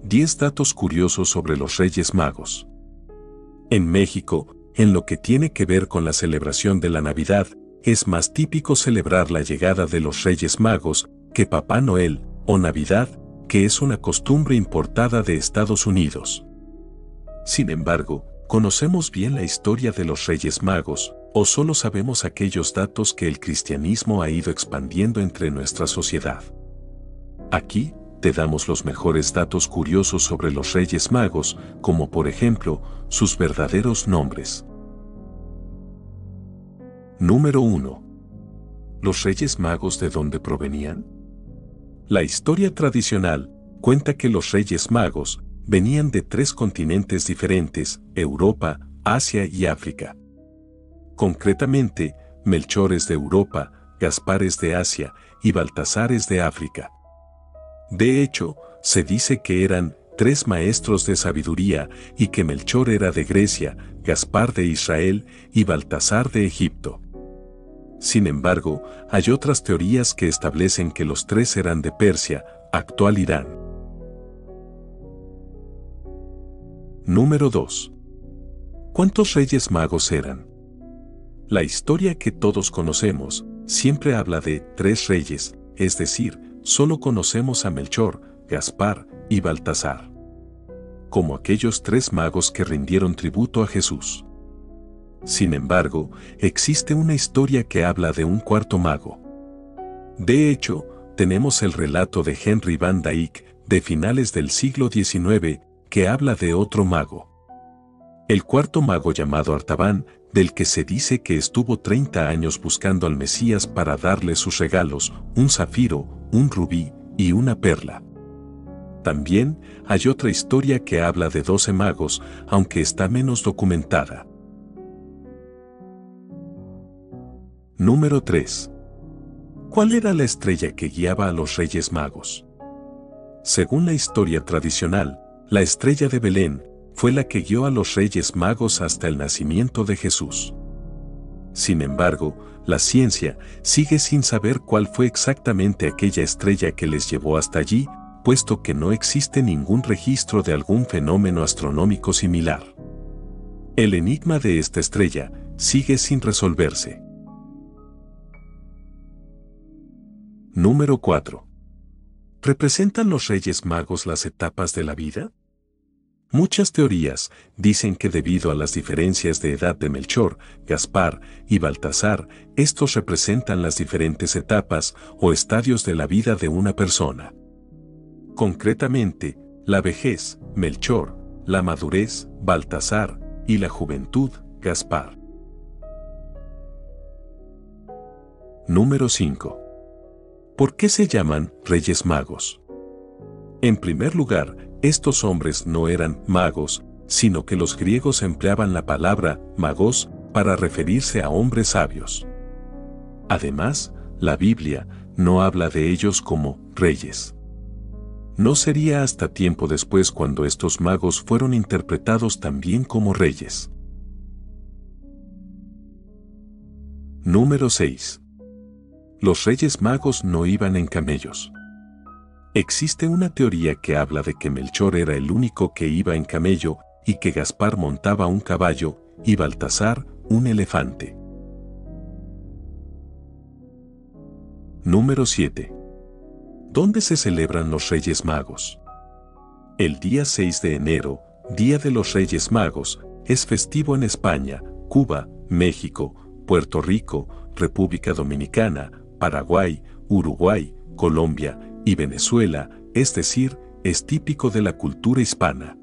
10 datos curiosos sobre los Reyes Magos. En México, en lo que tiene que ver con la celebración de la Navidad, es más típico celebrar la llegada de los Reyes Magos que Papá Noel o Navidad, que es una costumbre importada de Estados Unidos. Sin embargo, ¿conocemos bien la historia de los Reyes Magos, o solo sabemos aquellos datos que el cristianismo ha ido expandiendo entre nuestra sociedad? Aquí, te damos los mejores datos curiosos sobre los Reyes Magos, como por ejemplo, sus verdaderos nombres. Número 1. ¿Los Reyes Magos de dónde provenían? La historia tradicional cuenta que los Reyes Magos venían de 3 continentes diferentes: Europa, Asia y África. Concretamente, Melchor es de Europa, Gaspar es de Asia y Baltasar es de África. De hecho, se dice que eran 3 maestros de sabiduría y que Melchor era de Grecia, Gaspar de Israel y Baltasar de Egipto. Sin embargo, hay otras teorías que establecen que los 3 eran de Persia, actual Irán. Número 2. ¿Cuántos Reyes Magos eran? La historia que todos conocemos siempre habla de 3 reyes, es decir, solo conocemos a Melchor, Gaspar y Baltasar, como aquellos 3 magos que rindieron tributo a Jesús. Sin embargo, existe una historia que habla de un 4º mago. De hecho, tenemos el relato de Henry Van Dyke, de finales del siglo XIX, que habla de otro mago. El 4º mago llamado Artaban, del que se dice que estuvo 30 años buscando al Mesías para darle sus regalos, un zafiro, un rubí y una perla. También hay otra historia que habla de 12 magos, aunque está menos documentada. Número 3. ¿Cuál era la estrella que guiaba a los Reyes Magos? Según la historia tradicional, la estrella de Belén fue la que guió a los Reyes Magos hasta el nacimiento de Jesús. Sin embargo, la ciencia sigue sin saber cuál fue exactamente aquella estrella que les llevó hasta allí, puesto que no existe ningún registro de algún fenómeno astronómico similar. El enigma de esta estrella sigue sin resolverse. Número 4. ¿Representan los Reyes Magos las etapas de la vida? Muchas teorías dicen que debido a las diferencias de edad de Melchor, Gaspar y Baltasar, estos representan las diferentes etapas o estadios de la vida de una persona. Concretamente, la vejez, Melchor; la madurez, Baltasar; y la juventud, Gaspar. Número 5. ¿Por qué se llaman Reyes Magos? En primer lugar, estos hombres no eran magos, sino que los griegos empleaban la palabra magos para referirse a hombres sabios. Además, la Biblia no habla de ellos como reyes. No sería hasta tiempo después cuando estos magos fueron interpretados también como reyes. Número 6. Los Reyes Magos no iban en camellos. Existe una teoría que habla de que Melchor era el único que iba en camello y que Gaspar montaba un caballo y Baltasar un elefante. Número 7. ¿Dónde se celebran los Reyes Magos? El día 6 de enero, Día de los Reyes Magos, es festivo en España, Cuba, México, Puerto Rico, República Dominicana, Paraguay, Uruguay, Colombia y Venezuela, es decir, es típico de la cultura hispana.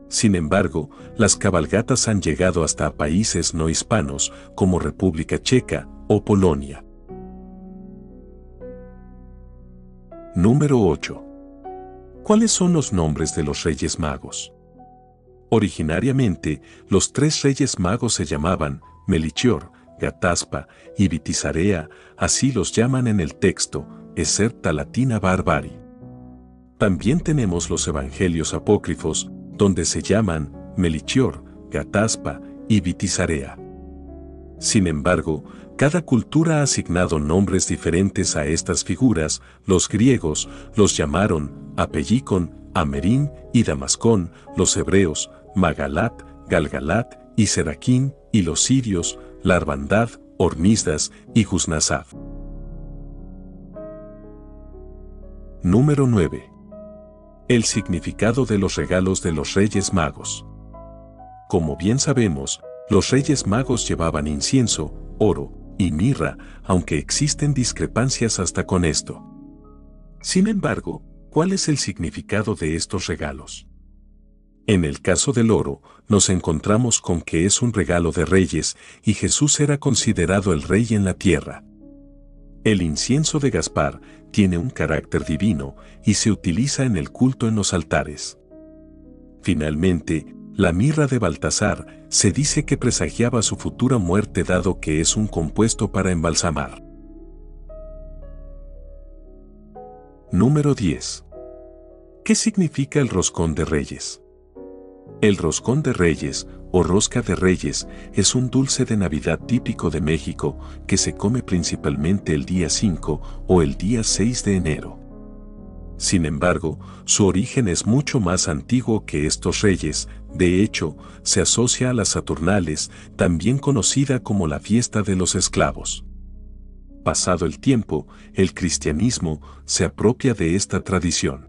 Sin embargo, las cabalgatas han llegado hasta países no hispanos como República Checa o Polonia. Número 8. ¿Cuáles son los nombres de los Reyes Magos? Originariamente, los 3 Reyes Magos se llamaban Melchior, Gataspa y Vitisarea, así los llaman en el texto, excepta Latina Barbari. También tenemos los evangelios apócrifos, donde se llaman Melchior, Gataspa y Vitisarea. Sin embargo, cada cultura ha asignado nombres diferentes a estas figuras. Los griegos los llamaron Apellicon, Amerim y Damascón, los hebreos, Magalat, Galgalat y Seraquín, y los sirios, Larvandad, Hormisdas y Jusnasad. Número 9. El significado de los regalos de los Reyes Magos. Como bien sabemos, los Reyes Magos llevaban incienso, oro y mirra, aunque existen discrepancias hasta con esto. Sin embargo, ¿cuál es el significado de estos regalos? En el caso del oro, nos encontramos con que es un regalo de reyes y Jesús era considerado el rey en la tierra. El incienso de Gaspar tiene un carácter divino y se utiliza en el culto en los altares. Finalmente, la mirra de Baltasar se dice que presagiaba su futura muerte dado que es un compuesto para embalsamar. Número 10. ¿Qué significa el roscón de Reyes? El roscón de Reyes, o rosca de Reyes, es un dulce de Navidad típico de México que se come principalmente el día 5 o el día 6 de enero. Sin embargo, su origen es mucho más antiguo que estos reyes, de hecho, se asocia a las Saturnales, también conocida como la fiesta de los esclavos. Pasado el tiempo, el cristianismo se apropia de esta tradición.